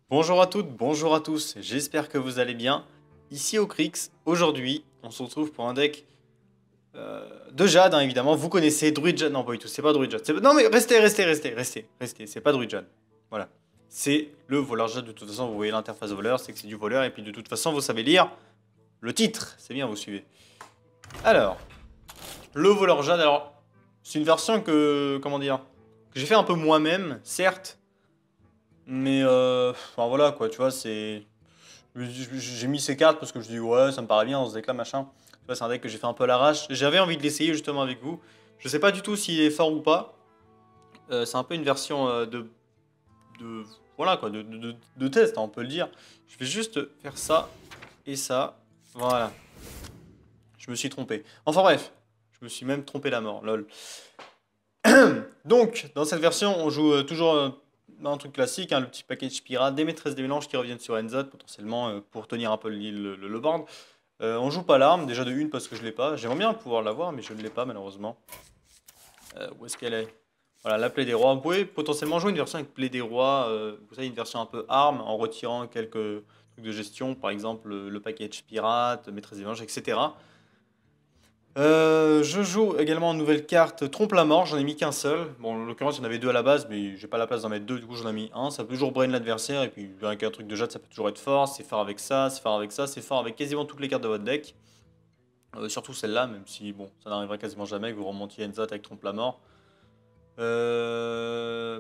Bonjour à toutes, bonjour à tous, j'espère que vous allez bien. Ici au Crix, aujourd'hui, on se retrouve pour un deck de Jade, hein, évidemment. Vous connaissez Druid Jade, non pas du tout, c'est pas Druid Jade. Non mais restez, c'est pas Druid Jade. Voilà. C'est le voleur Jade, de toute façon, vous voyez l'interface de voleur, c'est que c'est du voleur, et puis de toute façon, vous savez lire le titre, c'est bien, vous suivez. Alors, le voleur Jade, alors, c'est une version que, comment dire, que j'ai fait un peu moi-même, certes, mais enfin voilà quoi, tu vois, c'est. J'ai mis ces cartes parce que je dis ouais, ça me paraît bien dans ce deck là, machin. Tu vois, c'est un deck que j'ai fait un peu à l'arrache. J'avais envie de l'essayer justement avec vous. Je sais pas du tout s'il est fort ou pas. C'est un peu une version de. Voilà quoi, de test, hein, on peut le dire. Je vais juste faire ça et ça. Voilà. Je me suis trompé. Enfin bref, je me suis même trompé la mort, lol. Donc, dans cette version, on joue toujours un truc classique, hein, le petit package pirate, des maîtresses des mélanges qui reviennent sur NZ potentiellement pour tenir un peu le board. On joue pas l'arme, déjà de une parce que je l'ai pas. J'aimerais bien pouvoir l'avoir, mais je ne l'ai pas malheureusement. Où est-ce qu'elle est? Voilà, la plaie des rois. Vous pouvez potentiellement jouer une version avec plaie des rois, vous savez, une version un peu arme en retirant quelques trucs de gestion, par exemple le package pirate, maîtresse des mélanges, etc. Je joue également une nouvelle carte Trompe la mort, j'en ai mis qu'un seul. Bon, en l'occurrence, il y en avait deux à la base, mais j'ai pas la place d'en mettre deux, du coup j'en ai mis un. Ça peut toujours brain l'adversaire, et puis avec un truc de jade, ça peut toujours être fort. C'est fort avec ça, c'est fort avec ça, c'est fort avec quasiment toutes les cartes de votre deck. Surtout celle-là, même si bon, ça n'arrivera quasiment jamais que vous remontiez Enzat avec Trompe la mort.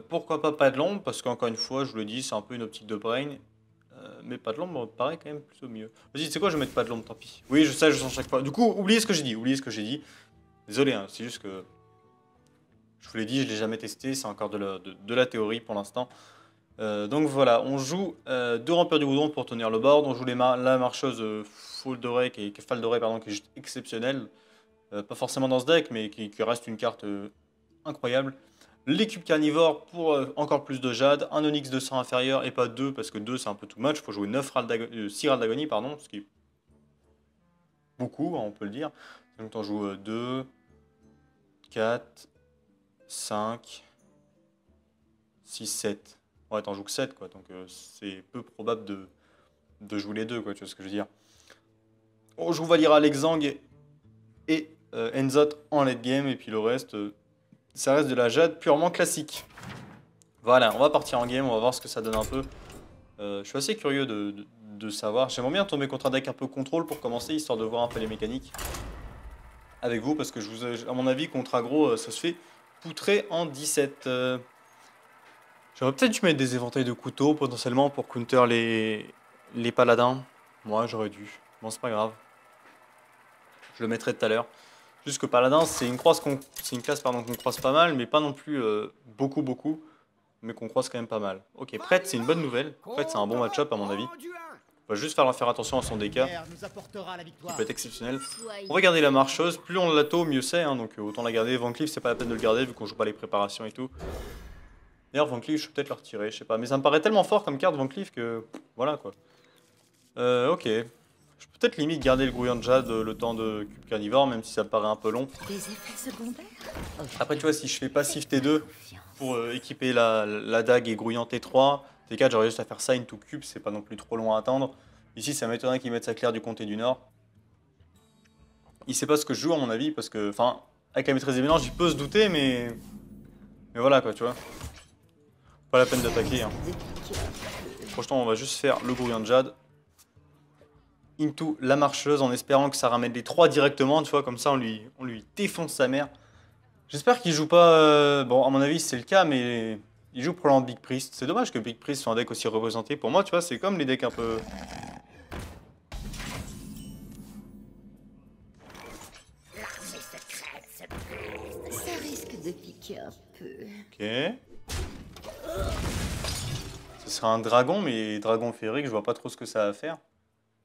Pourquoi pas de l'ombre, parce qu'encore une fois, je vous le dis, c'est un peu une optique de brain. Mais pas de l'ombre me paraît quand même plutôt mieux. Vas-y, tu sais quoi, je vais mettre pas de l'ombre, tant pis. Oui, je sais, je sens chaque fois. Du coup, oubliez ce que j'ai dit, oubliez ce que j'ai dit. Désolé, hein, c'est juste que je vous l'ai dit, je l'ai jamais testé, c'est encore de la théorie pour l'instant. Donc voilà, on joue deux rampeurs du goudron pour tenir le board, on joue la marcheuse Faldoray, Faldoray, pardon, qui est juste exceptionnelle. Pas forcément dans ce deck, mais qui reste une carte incroyable. Les cubes carnivores pour encore plus de jade, un Onyx de sang inférieur et pas 2 parce que 2 c'est un peu too much, il faut jouer 6 râles d'agonie, pardon, ce qui est beaucoup, hein, on peut le dire. Donc on joue 2, 4, 5, 6, 7. Ouais, t'en joues que 7 quoi, donc c'est peu probable de jouer les deux, quoi, tu vois ce que je veux dire. On joue Valira Lexang et Enzot en late game, et puis le reste, ça reste de la jade purement classique. Voilà, on va partir en game, on va voir ce que ça donne un peu. Je suis assez curieux de savoir. J'aimerais bien tomber contre un deck un peu contrôle pour commencer, histoire de voir un peu les mécaniques avec vous, parce que à mon avis, contre aggro, ça se fait poutrer en 17. J'aurais peut-être dû mettre des éventails de couteaux potentiellement pour counter les paladins. Moi, j'aurais dû. Bon, c'est pas grave. Je le mettrai tout à l'heure. Juste que paladin, c'est une classe pardon, qu'on croise pas mal, mais pas non plus beaucoup, mais qu'on croise quand même pas mal. Ok, prêtre, c'est une bonne nouvelle. Prêtre, c'est un bon match-up à mon avis. On va juste faire attention à son DK, qui peut être exceptionnel. On va garder la marcheuse. Plus on la tôt, mieux c'est, hein, donc autant la garder. Van Cleef, c'est pas la peine de le garder vu qu'on joue pas les préparations et tout. D'ailleurs, Van Cleef, je vais peut-être le retirer, je sais pas. Mais ça me paraît tellement fort comme carte, Van Cleef, que voilà quoi. Ok. Je peux peut-être limite garder le grouillant de jade le temps de cube carnivore, même si ça me paraît un peu long. Des effets secondaires? Après, tu vois, si je fais passif T2 pour équiper la dague et grouillant T3, T4, j'aurais juste à faire ça into cube, c'est pas non plus trop long à attendre. Ici, ça m'étonnerait qu'il mette sa claire du comté du Nord. Il sait pas ce que je joue, à mon avis, parce que, enfin, avec la maîtrise des mélanges, il peut se douter, mais voilà quoi, tu vois. Pas la peine d'attaquer. Hein. Franchement, on va juste faire le grouillant de jade. Into la marcheuse en espérant que ça ramène les 3 directement, tu vois, comme ça on lui défonce sa mère. J'espère qu'il joue pas. Bon, à mon avis, c'est le cas, mais il joue probablement Big Priest. C'est dommage que Big Priest soit un deck aussi représenté. Pour moi, tu vois, c'est comme les decks un peu. Ça risque de piquer un peu. Ok. Ce sera un dragon, mais dragon féerique, je vois pas trop ce que ça va faire.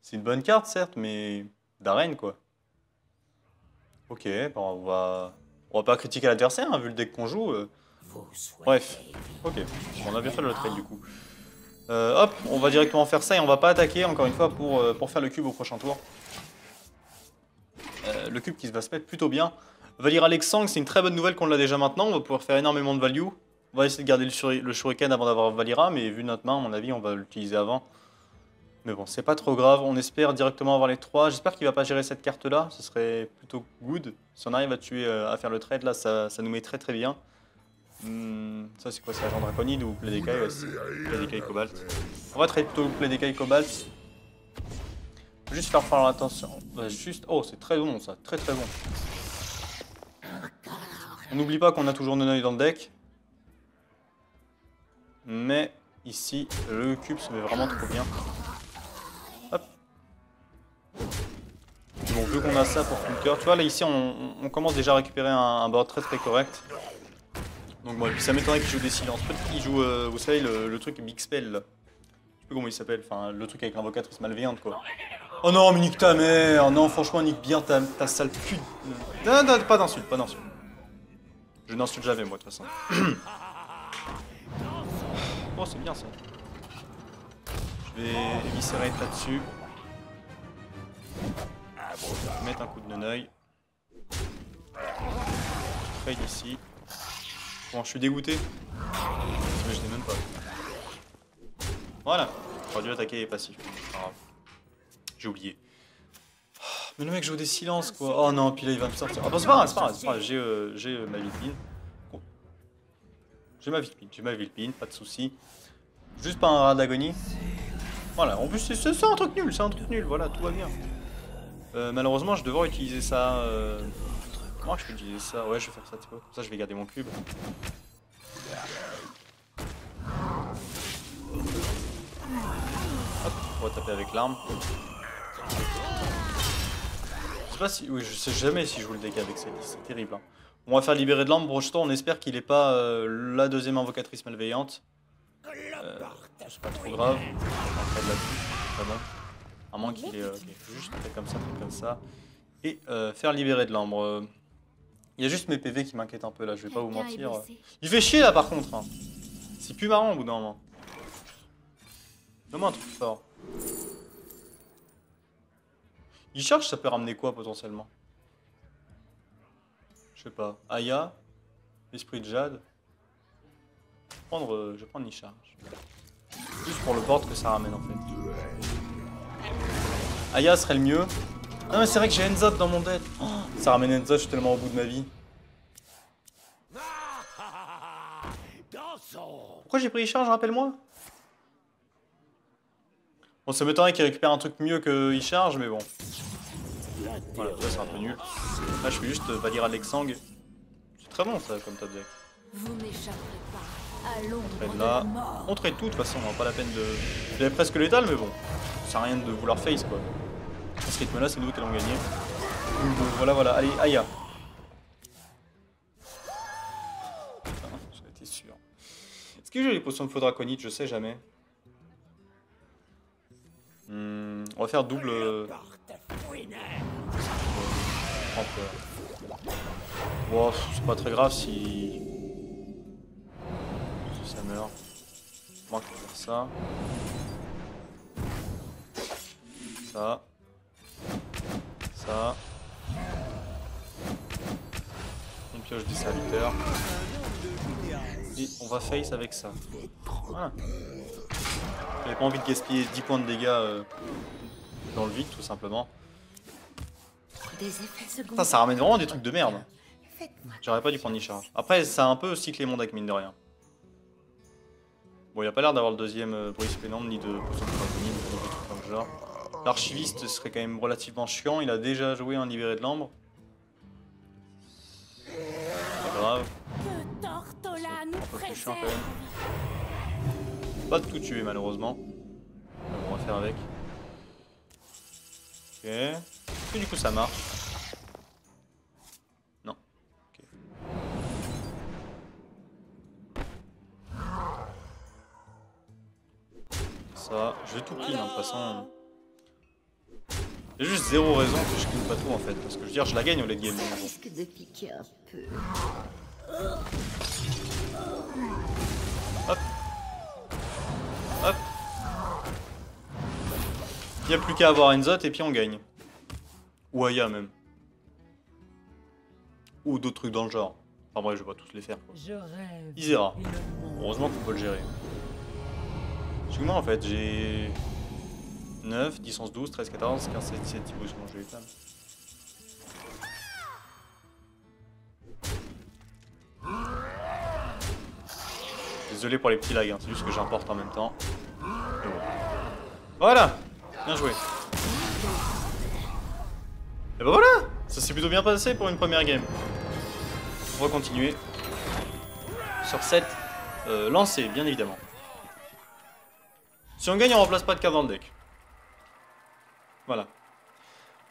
C'est une bonne carte, certes, mais d'arène, quoi. Ok, bon, on va pas critiquer l'adversaire, hein, vu le deck qu'on joue. Bref, ok, on a bien fait le trade du coup. Hop, on va directement faire ça et on va pas attaquer encore une fois pour faire le cube au prochain tour. Le cube qui va se mettre plutôt bien. Valir Alexang, c'est une très bonne nouvelle qu'on l'a déjà maintenant, on va pouvoir faire énormément de value. On va essayer de garder le shuriken avant d'avoir Valira, mais vu notre main, à mon avis, on va l'utiliser avant. Mais bon, c'est pas trop grave, on espère directement avoir les 3. J'espère qu'il va pas gérer cette carte-là, ce serait plutôt good. Si on arrive à tuer, à faire le trade, là, ça nous met très très bien. Ça c'est quoi, c'est agent draconide ou Plédécaille? Ouais, c'est Plédécaille Cobalt. On va trade plutôt Plédécaille Cobalt. Juste faire attention. Juste... Oh, c'est très bon ça, très très bon. On n'oublie pas qu'on a toujours Neneuil dans le deck. Mais ici, le cube se met vraiment trop bien. Hop. Bon, vu qu'on a ça pour Flinker, tu vois, là ici on commence déjà à récupérer un board très très correct. Donc bon, et puis ça m'étonnerait qu'il joue des silences. Peut-être qu'il joue, vous savez, le truc Big Spell là. Je sais plus comment il s'appelle, enfin le truc avec l'invocatrice malveillante quoi. Oh non, mais nique ta mère! Non, franchement, nique bien ta sale pute. Non, non, pas d'insulte, pas d'insulte. Je n'insulte jamais moi de toute façon. Oh, c'est bien ça. Je vais éviscérer là-dessus. Mettre un coup de neneuil. Je trade ici. Bon, je suis dégoûté. Mais je n'ai même pas. Voilà. J'aurais dû attaquer passif. J'ai oublié. Mais le mec joue des silences quoi. Oh non, puis là il va me sortir. Ah bah c'est pas grave, c'est pas grave, c'est pas grave. J'ai ma Vilpine. Bon. J'ai ma Vilpine, pas de soucis. Juste pas un rat d'agonie. Voilà, en plus c'est un truc nul, voilà, tout va bien. Malheureusement je vais devoir utiliser ça. Comment je peux utiliser ça? Ouais, je vais faire ça, tu vois. Comme ça je vais garder mon cube. Hop, on va taper avec l'arme. Je sais pas si... Oui, je sais jamais si je joue le deck avec cette liste, c'est terrible. Hein. On va faire libérer de l'arme, Brocheton, on espère qu'il est pas la deuxième invocatrice malveillante. C'est pas trop grave. On va là-dessus, pas bon. À moins qu'il ait... juste fait comme ça. Et faire libérer de l'ambre. Il y a juste mes PV qui m'inquiètent un peu là, je vais pas vous mentir. Il fait chier là par contre. Hein. C'est plus marrant au bout d'un moment. Donne-moi un truc fort. Il charge, ça peut ramener quoi potentiellement? Je sais pas. Aya, l'esprit de Jade. Je vais prendre Nicharge. Juste pour le board que ça ramène en fait. Aya serait le mieux. Ah mais c'est vrai que j'ai Enzot dans mon deck. Oh, ça ramène Enzot, je suis tellement au bout de ma vie. Pourquoi j'ai pris Icharge, rappelle-moi? Bon, ça m'étonnerait qu'il récupère un truc mieux que Icharge, mais bon. Voilà, ça c'est un peu nul. Là, je fais juste Valira Lexang. C'est très bon ça comme top deck. Vous n'échapperez pas à l'ombre Trade de là. la mort. On trade tout de toute façon, pas la peine de... J'avais presque létal, mais bon. Ça sert à rien de vouloir face quoi. À ce rythme là, c'est nous qui allons gagner. Donc, voilà. Allez, Aya. J'en étais sûr. Est-ce que j'ai les potions de feu draconite? Je sais jamais. On va faire double... Wow, c'est pas très grave si ça meurt. Moi qui vais faire ça. Ça. Une pioche des serviteurs. Et on va face avec ça. Voilà. J'avais pas envie de gaspiller 10 points de dégâts dans le vide tout simplement. Ça ramène vraiment des trucs de merde. J'aurais pas dû prendre ni charge. Après, ça a un peu cyclé mon deck, mine de rien. Bon, il a pas l'air d'avoir le deuxième Brise Pénombre, ni de potion de draconide, ni de trucs comme genre. L'archiviste serait quand même relativement chiant, il a déjà joué un libéré de l'ambre. Pas grave. Un peu plus chiant quand même. Pas de tout tuer malheureusement. On va faire avec. Ok. Et du coup ça marche. Non. Ok. Ça, je vais tout clean hein, de toute façon. Il y a juste zéro raison que je clean pas tout en fait. Parce que je veux dire, je la gagne au late game. Ça risque de piquer un peu. Hop. Hop. Il n'y a plus qu'à avoir Enzot et puis on gagne. Ou Aya même. Ou d'autres trucs dans le genre. Enfin bref, je vais pas tous les faire quoi. Je rêve. Isera. Et le monde. Heureusement qu'on peut le gérer. Parce que moi en fait j'ai 9, 10, 11, 12, 13, 14, 15, 16, 17, 10 boosts. Bon, je vais les faire. Désolé pour les petits lags, hein. C'est juste que j'importe en même temps. Et bon. Voilà. Bien joué. Et bah voilà. Ça s'est plutôt bien passé pour une première game. On va continuer. Sur cette lancée, bien évidemment. Si on gagne, on remplace pas de carte dans le deck. Voilà.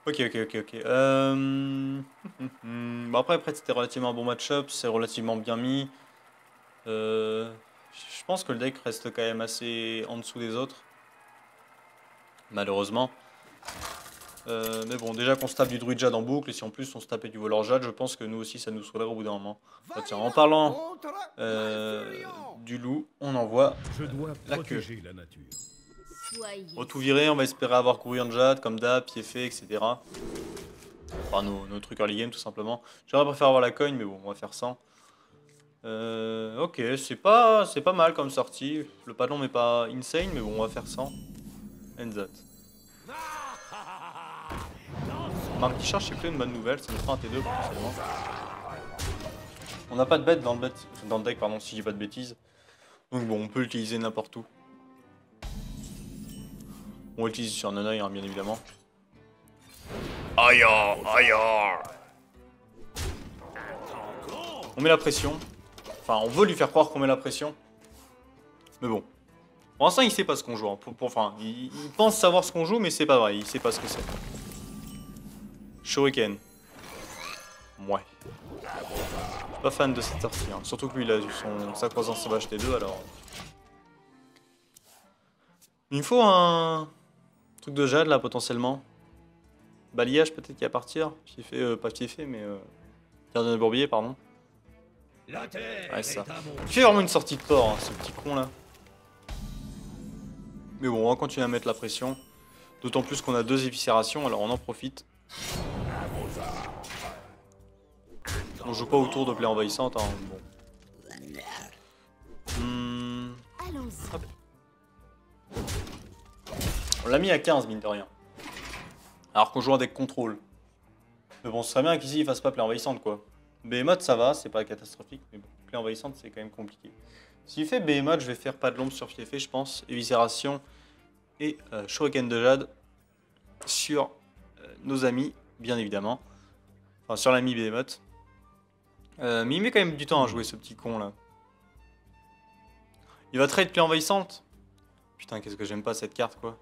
Ok. Bon après c'était relativement un bon match-up, c'est relativement bien mis. Je pense que le deck reste quand même assez en dessous des autres. Malheureusement. Mais bon, déjà qu'on se tape du Druid Jade en boucle, et si en plus on se tapait du Voleur Jade, je pense que nous aussi ça nous saoulerait au bout d'un moment. Ah, tiens, en parlant du loup, on envoie la queue. On va tout virer, on va espérer avoir couru en Jade, comme d'hab, pied fait, etc. Enfin, nos trucs early game tout simplement. J'aurais préféré avoir la coin, mais bon, on va faire sans. Ok, c'est pas mal comme sortie. Le padlon n'est pas insane, mais bon, on va faire sans. And that. Marque qui charge, c'est plutôt une bonne nouvelle, ça nous fera un T2 potentiellement. On n'a pas de bête dans le deck, pardon, si j'ai pas de bêtises. Donc bon, on peut l'utiliser n'importe où. On l'utilise sur Nanoï, hein, bien évidemment. Aïe. On met la pression. Enfin, on veut lui faire croire qu'on met la pression. Mais bon. Pour l'instant, il sait pas ce qu'on joue. Hein. Enfin, il pense savoir ce qu'on joue, mais c'est pas vrai. Il sait pas ce que c'est. Shuriken. Ouais. Je suis pas fan de cette sortie. Hein. Surtout que lui, il a eu sa croissance sauvage T2, alors... Il me faut un truc de jade, là, potentiellement. Balayage, peut-être, qui va partir. Pied fait, pas pied fait, mais... Gardien de bourbier, pardon. Ouais, ça. Il fait vraiment une sortie de port, hein, ce petit con, là. Mais bon, on va continuer à mettre la pression. D'autant plus qu'on a 2 éviscérations, alors on en profite. On joue pas autour de plaie envahissante, hein, bon. Hop. On l'a mis à 15, mine de rien. Alors qu'on joue un deck contrôle. Mais bon, ce serait bien qu'ici il fasse pas plaie envahissante, quoi. Behemoth, ça va, c'est pas catastrophique, mais bon, plaie envahissante, c'est quand même compliqué. S'il fait Behemoth, je vais faire pas de l'ombre sur Fiefé, je pense. Éviscération et Shuriken de Jade sur nos amis, bien évidemment. Enfin, sur l'ami Behemoth. Mais il met quand même du temps à jouer, ce petit con là. Il va trade plaie envahissante. Putain, qu'est-ce que j'aime pas cette carte, quoi.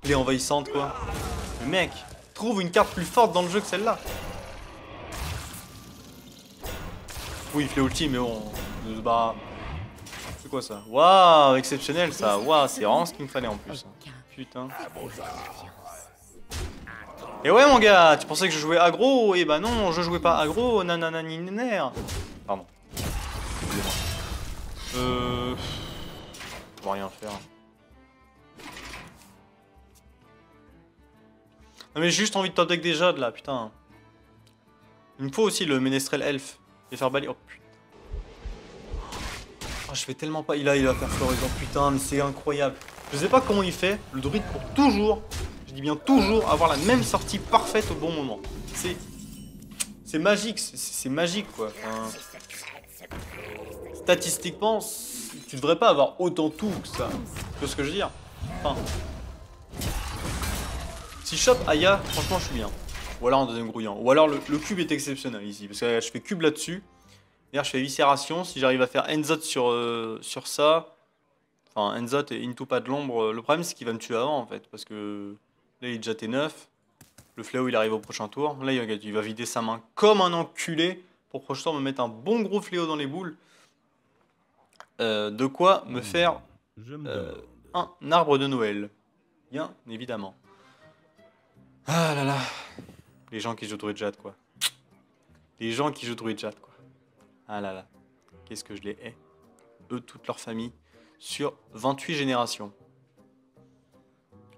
Plaie envahissante, quoi. Le mec, trouve une carte plus forte dans le jeu que celle-là. Oui, il fait ulti, mais bon, bah... C'est quoi ça? Waouh, exceptionnel ça. Waouh, c'est vraiment ce qu'il me fallait en plus. Putain. Et ouais, mon gars, tu pensais que je jouais aggro? Eh bah non, je jouais pas aggro, nanana niner. Pardon. Je peux rien faire. Non mais j'ai juste envie de top deck des jades là, putain. Il me faut aussi le Ménestrel Elf. Et faire balayer. Oh putain. Oh, je fais tellement pas. Il va faire floraison. Putain, mais c'est incroyable. Je sais pas comment il fait, le druide, pour toujours, je dis bien toujours, avoir la même sortie parfaite au bon moment. C'est magique, c'est magique quoi. Enfin, statistiquement, tu devrais pas avoir autant tout que ça. Tu vois ce que je veux dire? Enfin, si je chope Aya, franchement je suis bien. Ou alors en deuxième grouillant. Ou alors le cube est exceptionnel ici. Parce que je fais cube là-dessus. D'ailleurs je fais viscération. Si j'arrive à faire Enzot sur ça. Enfin Enzot et Into pas de l'ombre. Le problème c'est qu'il va me tuer avant en fait. Parce que là il est déjà T9. Le fléau il arrive au prochain tour. Là il va vider sa main comme un enculé. Pour prochain tour me mettre un bon gros fléau dans les boules. De quoi me faire un arbre de Noël. Bien évidemment. Ah là là. Les gens qui jouent Druid Jade, quoi. Les gens qui jouent Druid Jade, quoi. Ah là là. Qu'est-ce que je les hais. Eux, toute leur famille. Sur 28 générations.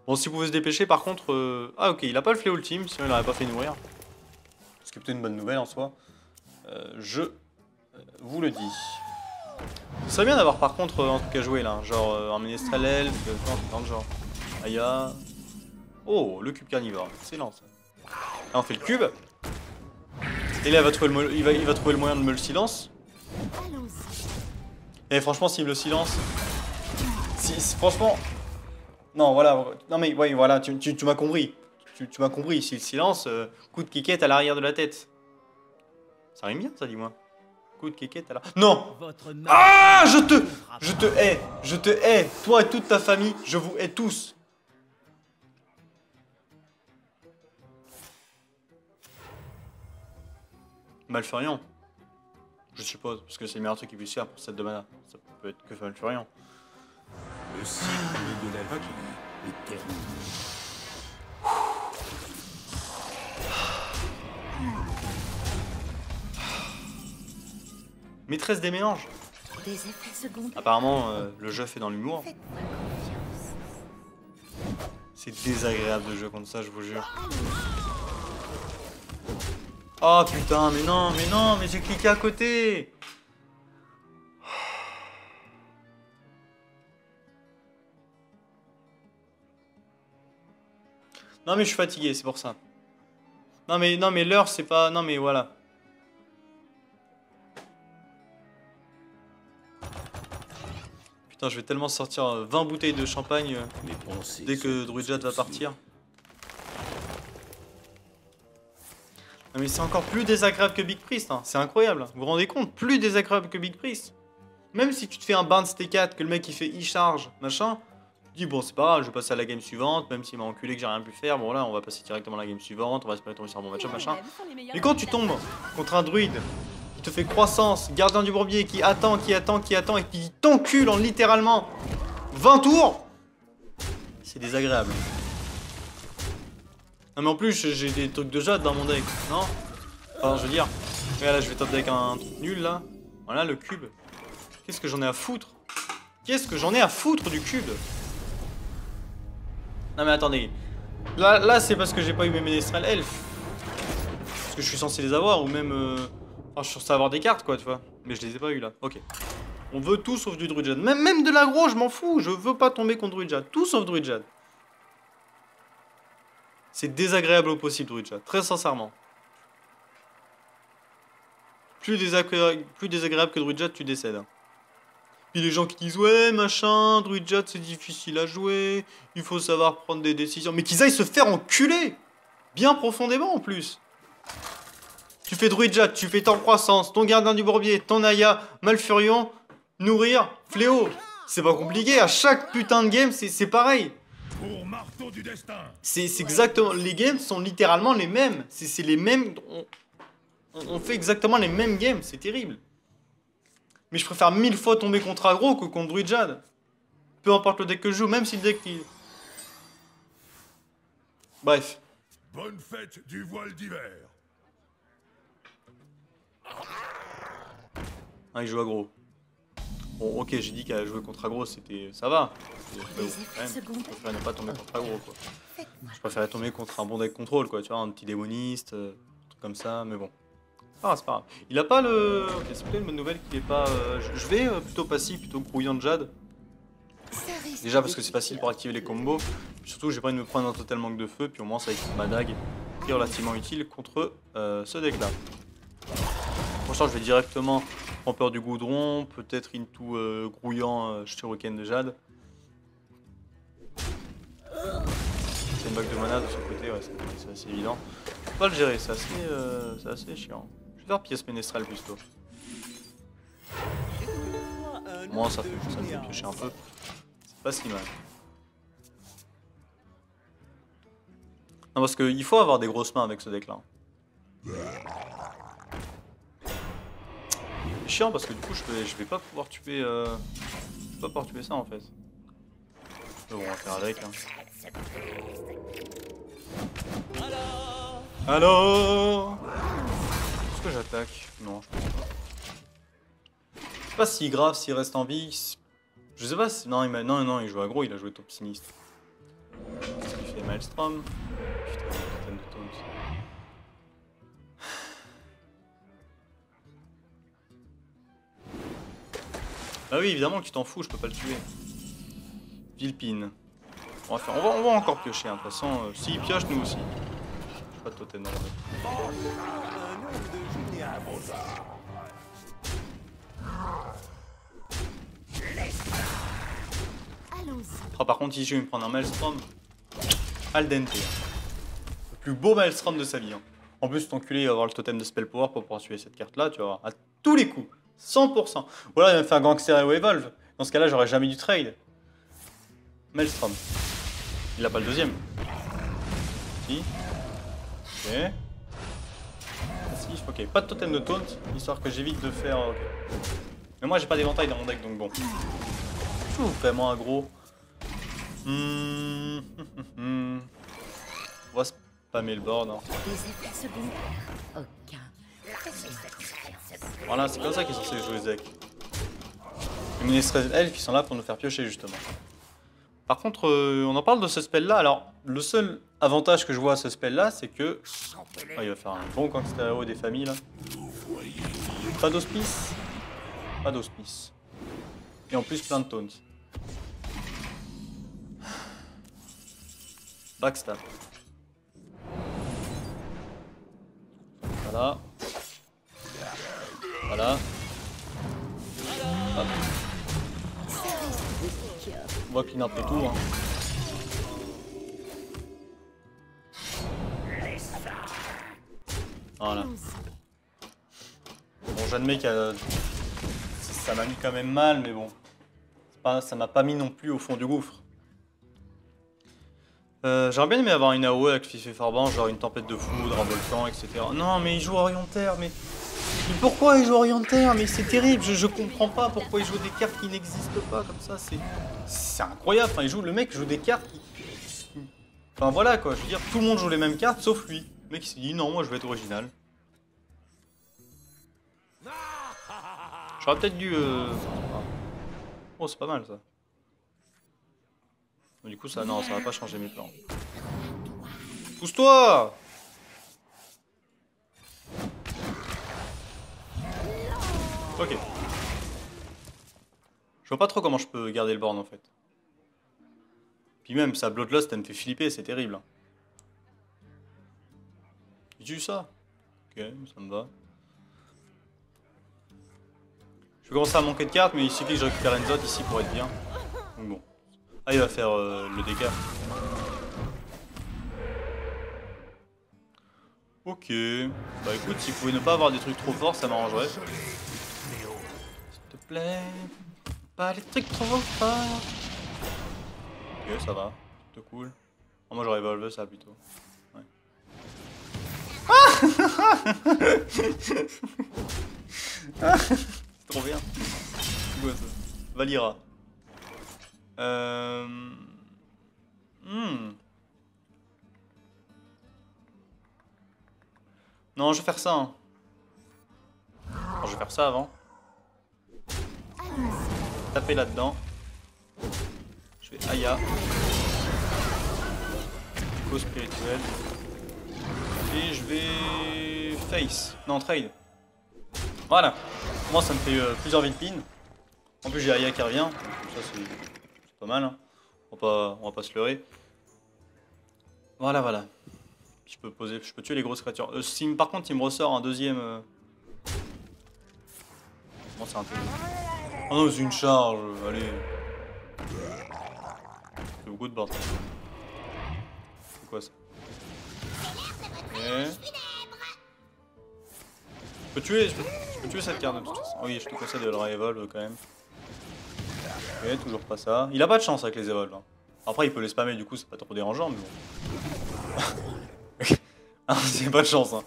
Bon, si vous pouvez se dépêcher, par contre... Ah, ok, il a pas le fléau ultime, sinon il n'aurait pas fait nourrir. Ce qui est plutôt une bonne nouvelle, en soi. Je vous le dit. Ce serait bien d'avoir par contre un truc à jouer là, genre un Ménestrel Elf, dans le genre. Aya. Oh, le cube carnivore, excellent ça. Là on fait le cube. Et là il va trouver il va trouver le moyen de me le silence. Et franchement s'il me le silence... franchement... Non voilà, non mais ouais, voilà, tu m'as compris. Tu m'as compris, si le silence, coup de quiquette à l'arrière de la tête. Ça rime bien ça, dis-moi. Coup de quiquette à la... Non. Ah, je te hais, toi et toute ta famille, je vous hais tous. Malfurion. Je suppose, parce que c'est le meilleur truc qui puisse faire pour cette de mana. Ça peut être que Malfurion. Le cycle de la vie est terminé. Maîtresse des mélanges. Des effets secondaires. Apparemment, le jeu fait dans l'humour. Faites-moi confiance. C'est désagréable de jouer contre ça, je vous jure. Oh putain, mais non, mais j'ai cliqué à côté. Non mais je suis fatigué, c'est pour ça. Non mais l'heure c'est pas... Non mais voilà. Putain, je vais tellement sortir 20 bouteilles de champagne dès que Druidjad va partir. Non mais c'est encore plus désagréable que Big Priest, hein. C'est incroyable. Vous vous rendez compte? Plus désagréable que Big Priest. Même si tu te fais un Burn T4, que le mec il fait e-charge, machin, tu dis bon c'est pas grave, je vais passer à la game suivante, même s'il m'a enculé que j'ai rien pu faire, bon là on va passer directement à la game suivante, on va espérer tomber sur un bon match-up, machin. Mais quand tu tombes contre un druide qui te fait croissance, gardien du bourbier, qui attend, et qui t'encule en littéralement 20 tours, c'est désagréable. Non mais en plus j'ai des trucs de jade dans mon deck, non? Enfin je veux dire, regarde là je vais top deck un truc nul là, voilà le cube. Qu'est-ce que j'en ai à foutre? Qu'est-ce que j'en ai à foutre du cube? Non mais attendez, là c'est parce que j'ai pas eu mes Ménestrel Elf. Parce que je suis censé les avoir, ou même... Enfin je suis censé avoir des cartes quoi, tu vois. Mais je les ai pas eu là, ok. On veut tout sauf du Druidjad. Même de l'aggro, je m'en fous, je veux pas tomber contre Druidjad. Tout sauf Druidjad. C'est désagréable au possible Druidjad, très sincèrement. Plus désagréable que Druidjad, tu décèdes. Puis les gens qui disent ouais machin, Druidjad c'est difficile à jouer, il faut savoir prendre des décisions. Mais qu'ils aillent se faire enculer! Bien profondément en plus. Tu fais Druidjad, tu fais ton croissance, ton gardien du bourbier, ton Aya, Malfurion, nourrir, fléau. C'est pas compliqué, à chaque putain de game c'est pareil. Pour marteau du destin. C'est exactement, les games sont littéralement les mêmes. C'est les mêmes, on fait exactement les mêmes games, c'est terrible. Mais je préfère 1000 fois tomber contre aggro que contre Druidjad. Peu importe le deck que je joue, même si le deck il... Bref. Bonne fête du voile d'hiver. Ah, il joue aggro. Bon, ok, j'ai dit qu'à jouer contre aggro, c'était... Ça va. Je préférais ne pas tomber contre aggro, quoi. Je préférais tomber contre un bon deck contrôle, quoi. Tu vois, un petit démoniste, un truc comme ça, mais bon. Ah, c'est pas grave. Il a pas le... Ok, c'est plutôt une bonne nouvelle qu'il est pas... Je vais plutôt passif, plutôt grouillant de Jade. Déjà parce que c'est facile pour activer les combos. Puis surtout, j'ai pas envie de me prendre un total manque de feu. Puis au moins, ça équipe ma dague, qui est relativement utile contre ce deck-là. Franchement, je vais directement Rampeur du Goudron, peut-être into grouillant Shuriken de Jade. C'est une bague de mana de ce côté, ouais, c'est assez évident. Je peux pas le gérer, c'est assez chiant. Je vais faire pièce ménestrelle plutôt. Moi ça me fait piocher un peu. C'est pas si mal. Non parce qu'il faut avoir des grosses mains avec ce deck là. C'est chiant parce que du coup je vais pas pouvoir tuer ça en fait. Mais bon on va faire avec hein. Alors est-ce que j'attaque? Non je pense pas. C'est pas si grave s'il reste en vie. Je sais pas si... Non, il joue aggro, il a joué top sinistre. Qu'est-ce qu'il fait Maelstrom? Putain, il y a une de taunts. Ah oui, évidemment que tu t'en fous, je peux pas le tuer. Vilpine. On va encore piocher, hein. De toute façon, s'il pioche, nous aussi. J'ai pas de totem dans la bête. Allons-y. Ah, par contre, ici, je vais me prendre un Maelstrom. Al dente. Le plus beau Maelstrom de sa vie. Hein. En plus, cet enculé, il va avoir le totem de Spell Power pour pouvoir tuer cette carte-là, tu vois. À tous les coups. 100%. Voilà, il va me faire Gangster et Evolve. Dans ce cas-là, j'aurais jamais dû trade. Maelstrom. Il a pas le deuxième. Si. Ok. Ah, si, ok. Pas de totem de taunt, histoire que j'évite de faire... ok. Mais moi, j'ai pas d'éventail dans mon deck, donc bon. Je suis vraiment aggro. On va spammer le board. Hein. Des effets secondaires. Aucun. Voilà, c'est comme ça qu'ils sont censés jouer les decks. Les Minestrels Elf qui sont là pour nous faire piocher justement. Par contre, on en parle de ce spell là. Alors, le seul avantage que je vois à ce spell là, c'est que. Ah, il va faire un bon Gangster des familles là. Pas d'hospice. Pas d'hospice. Et en plus, plein de taunts. Backstab. Voilà. Voilà. Hop. On voit qu'il n'a pas tout. Hein. Voilà. Bon, j'admets que ça m'a mis quand même mal, mais bon. Ça m'a pas mis non plus au fond du gouffre. J'aurais bien aimé avoir une AOE avec Fif et Farban, genre une tempête de foudre, un volcan, etc. Non, mais il joue Orientaire, mais pourquoi il joue Orientaire? Mais c'est terrible, je comprends pas pourquoi il joue des cartes qui n'existent pas comme ça, c'est incroyable. Enfin, le mec joue des cartes qui... Enfin voilà quoi, je veux dire, tout le monde joue les mêmes cartes sauf lui. Le mec il s'est dit non, moi je vais être original. J'aurais peut-être dû... Oh, c'est pas mal ça. Du coup, ça, non, ça va pas changer mes plans. Pousse-toi! Ok. Je vois pas trop comment je peux garder le board en fait. Puis même, sa Bloodlust, elle me fait flipper, c'est terrible. J'ai eu ça? Ok, ça me va. Je vais commencer à manquer de cartes, mais il suffit que je récupère Enzot ici pour être bien. Donc bon. Ah, il va faire le dégât. Ok. Bah écoute, s'il pouvait ne pas avoir des trucs trop forts, ça m'arrangerait. S'il te plaît. Pas les trucs trop forts. Ok, ça va. C'est cool. Oh, moi j'aurais Evolve ça plutôt. Ouais. Ah c'est trop bien. C'est quoi ça? Valira. Non, je vais faire ça. Hein. Alors, je vais faire ça avant. Taper là-dedans. Je fais Aya. Echo spirituel. Et je vais... Face. Non, trade. Voilà. Moi, ça me fait plusieurs Vilpines. En plus, j'ai Aya qui revient. Ça, c'est pas mal. Hein. On va pas se leurrer. Voilà, voilà. Je peux tuer les grosses créatures. Par contre, il me ressort un deuxième... Bon, c'est un peu... Oh non, c'est une charge. Allez. C'est beaucoup de bord. C'est quoi ça? Okay. Je peux tuer cette carte de toute façon. Oh oui, je te conseille de le re-evolve quand même. Ok, toujours pas ça. Il a pas de chance avec les evolves. Hein. Après, il peut les spammer, du coup, c'est pas trop dérangeant, mais bon. Ah, c'est pas de chance, hein.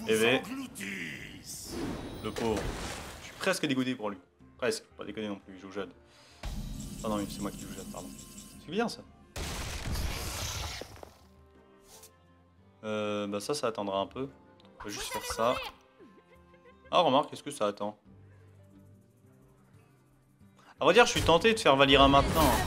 EV. Le pauvre. Je suis presque dégoûté pour lui. Presque, pas déconner non plus, il joue Jade. Ah non, c'est moi qui joue Jade, pardon. C'est bien ça. Bah ça attendra un peu. On va juste faire ça. Ah, remarque, est-ce que ça attend? À vrai dire, je suis tenté de faire Valira maintenant. Hein.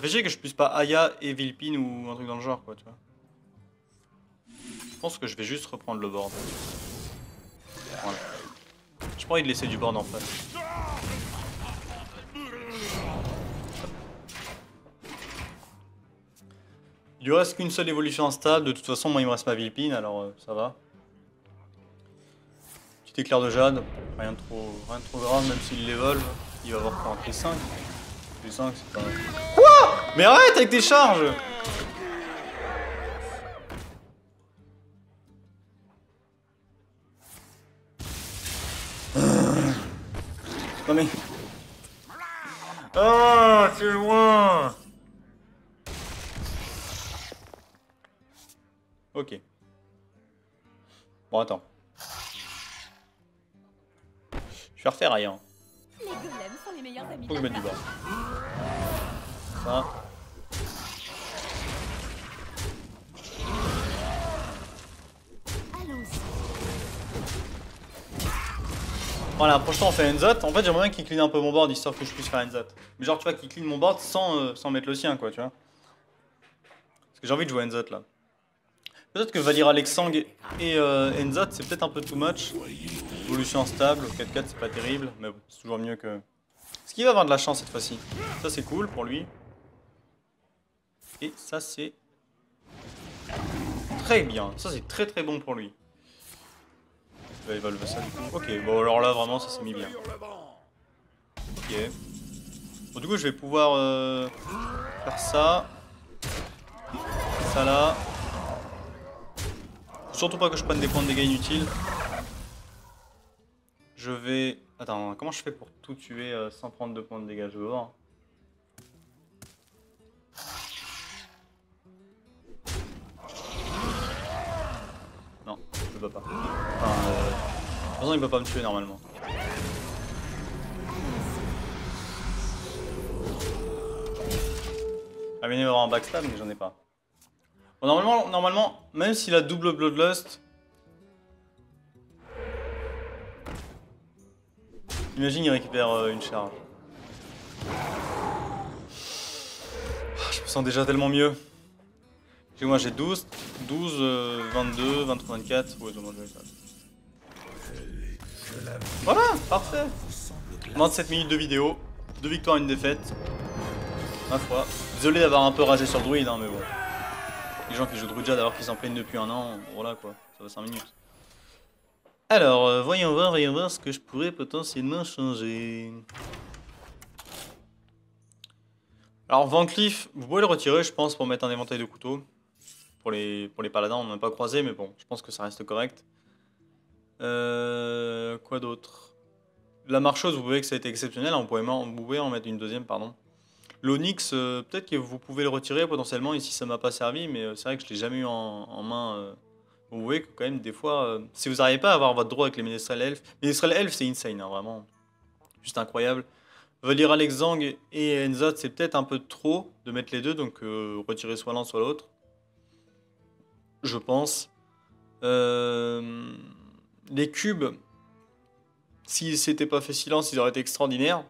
Ça fait chier que je puisse pas Aya et Vilpin ou un truc dans le genre, quoi, tu vois. Je pense que je vais juste reprendre le board. Voilà. J'ai pas envie de laisser du board en face. Il lui reste qu'une seule évolution instable. De toute façon, moi, il me reste ma Vilpin, alors ça va. Petit éclair de jade. Rien de trop grave, même s'il l'évolve. Il va avoir quoi, un T5. T5, c'est pas... Quoi? Mais arrête avec tes charges! Non mais... Oh, c'est loin! Ok. Bon, attends. Je vais refaire rien. Les golems sont les meilleurs amis. Faut que je mette du bord. Ça. Allons-y. Voilà, prochain on fait Enzot. En fait, j'aimerais bien qu'il clean un peu mon board histoire que je puisse faire Enzot. Mais genre, tu vois, qu'il clean mon board sans mettre le sien, quoi, tu vois. Parce que j'ai envie de jouer Enzot là. Peut-être que Valira Lexang et Enzot, c'est peut-être un peu too much. Évolution instable, 4-4 c'est pas terrible, mais bon, c'est toujours mieux que... Est-ce qu'il va avoir de la chance cette fois-ci? Ça c'est cool pour lui. Et ça c'est... Très bien, ça c'est très bon pour lui. Il va lever ça du coup. Ok, bon alors là vraiment ça s'est mis bien. Ok. Bon du coup je vais pouvoir faire ça. Ça là. Surtout pas que je prenne des points de dégâts inutiles. Je vais... Attends, comment je fais pour tout tuer sans prendre de points de dégâts? Je vais voir. Non, je peux pas. Enfin, de toute façon, il peut pas me tuer normalement. Ah, bien, il va y avoir un backstab, mais j'en ai pas. Bon, normalement, même s'il a double Bloodlust... Imagine, il récupère une charge. Je me sens déjà tellement mieux. Moi j'ai 12, 22, 23, 24. Ouais, voilà, parfait. 27 minutes de vidéo, 2 victoires, 1 défaite. Ma foi. Désolé d'avoir un peu ragé sur le druide, hein, mais bon. Les gens qui jouent druide alors qu'ils s'en plaignent depuis un an, voilà quoi, ça va 5 minutes. Alors, voyons voir ce que je pourrais potentiellement changer. Alors, Van Cleef, vous pouvez le retirer, je pense, pour mettre un éventail de couteaux. Pour les paladins, on n'en a pas croisé, mais bon, je pense que ça reste correct. Quoi d'autre? La marcheuse, vous voyez que ça a été exceptionnel, hein, vous pouvez en mettre une deuxième, pardon. L'Onyx, peut-être que vous pouvez le retirer potentiellement, ici ça m'a pas servi, mais c'est vrai que je l'ai jamais eu en main. Vous voyez que quand même, des fois, si vous n'arrivez pas à avoir votre droit avec les Ménestrels Elfes, Ménestrels Elfes c'est insane, hein, vraiment. Juste incroyable. Valira Lexang et Enzot, c'est peut-être un peu trop de mettre les deux, donc retirer soit l'un soit l'autre. Je pense. Les cubes, si c'était pas fait silence, ils auraient été extraordinaires.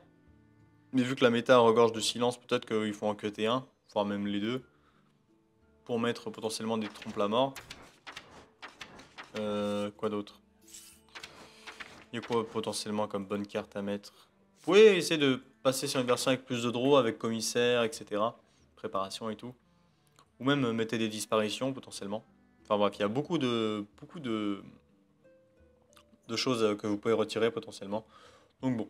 Mais vu que la méta regorge de silence, peut-être qu'il faut en cutter un, voire même les deux, pour mettre potentiellement des trompes la mort. Quoi d'autre? Il y a quoi potentiellement comme bonne carte à mettre? Vous pouvez essayer de passer sur une version avec plus de draw, avec commissaire, etc. Préparation et tout. Ou même mettez des disparitions potentiellement. Enfin bref, il y a beaucoup de choses que vous pouvez retirer potentiellement. Donc bon,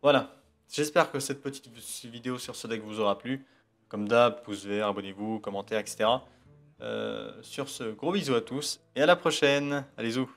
voilà. J'espère que cette petite vidéo sur ce deck vous aura plu. Comme d'hab, pouce vert, abonnez-vous, commentaires, etc. Sur ce, gros bisous à tous et à la prochaine. Allez, zou.